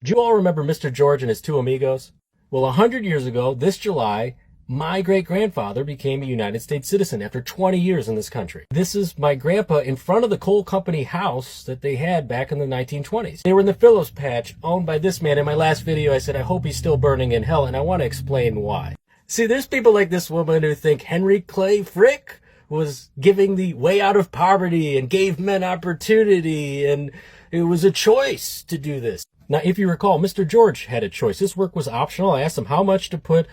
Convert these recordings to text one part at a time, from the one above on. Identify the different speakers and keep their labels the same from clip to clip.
Speaker 1: Do you all remember Mr. George and his two amigos? Well, 100 years ago, this July, my great-grandfather became a United States citizen after 20 years in this country. This is my grandpa in front of the coal company house that they had back in the 1920s. They were in the Phillips patch owned by this man. In my last video, I said, I hope he's still burning in hell, and I want to explain why. See, there's people like this woman who think Henry Clay Frick was giving the way out of poverty and gave men opportunity, and it was a choice to do this. Now, if you recall, Mr. George had a choice. This work was optional. I asked him how much to put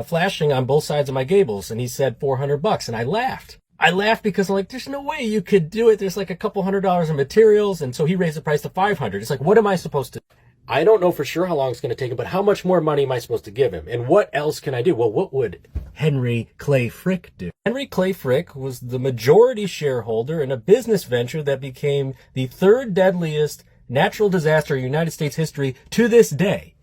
Speaker 1: flashing on both sides of my gables, and he said $400, and I laughed. I laughed because I'm like, there's no way you could do it. There's like a couple $100 in materials, and so he raised the price to $500. It's like, what am I supposed to do? I don't know for sure how long it's going to take him, but how much more money am I supposed to give him? And what else can I do? Well, what would Henry Clay Frick do? Henry Clay Frick was the majority shareholder in a business venture that became the third deadliest natural disaster in United States history to this day.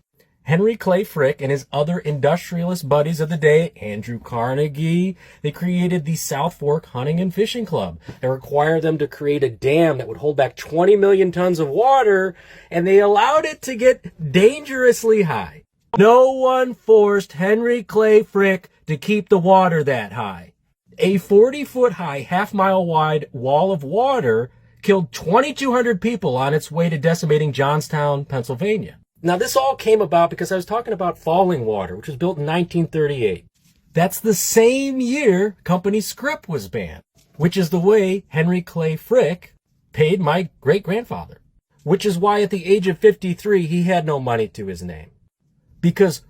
Speaker 1: Henry Clay Frick and his other industrialist buddies of the day, Andrew Carnegie, they created the South Fork Hunting and Fishing Club. They required them to create a dam that would hold back 20 million tons of water, and they allowed it to get dangerously high. No one forced Henry Clay Frick to keep the water that high. A 40-foot high, half-mile wide wall of water killed 2,200 people on its way to decimating Johnstown, Pennsylvania. Now, this all came about because I was talking about Falling Water, which was built in 1938. That's the same year company scrip was banned, which is the way Henry Clay Frick paid my great-grandfather, which is why at the age of 53, he had no money to his name, because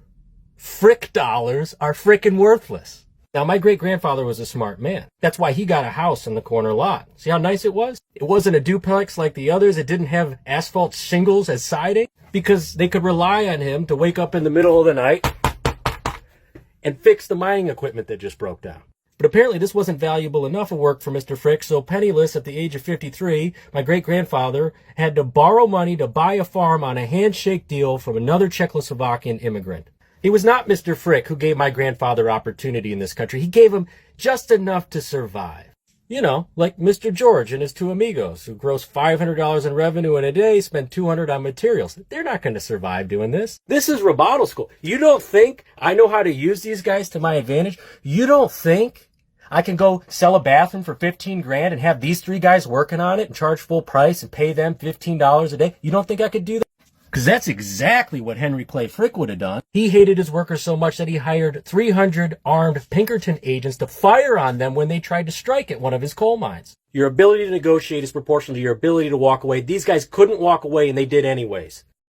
Speaker 1: Frick dollars are frickin' worthless. Now, my great-grandfather was a smart man. That's why he got a house in the corner lot. See how nice it was? It wasn't a duplex like the others. It didn't have asphalt shingles as siding, because they could rely on him to wake up in the middle of the night and fix the mining equipment that just broke down. But apparently this wasn't valuable enough of work for Mr. Frick, so penniless at the age of 53, my great-grandfather had to borrow money to buy a farm on a handshake deal from another Czechoslovakian immigrant. It was not Mr. Frick who gave my grandfather opportunity in this country. He gave him just enough to survive. You know, like Mr. George and his two amigos, who gross $500 in revenue in a day, spend $200 on materials. They're not going to survive doing this. This is rebuttal school. You don't think I know how to use these guys to my advantage? You don't think I can go sell a bathroom for 15 grand and have these three guys working on it and charge full price and pay them $15 a day? You don't think I could do that? Because that's exactly what Henry Clay Frick would have done. He hated his workers so much that he hired 300 armed Pinkerton agents to fire on them when they tried to strike at one of his coal mines. Your ability to negotiate is proportional to your ability to walk away. These guys couldn't walk away, and they did anyways.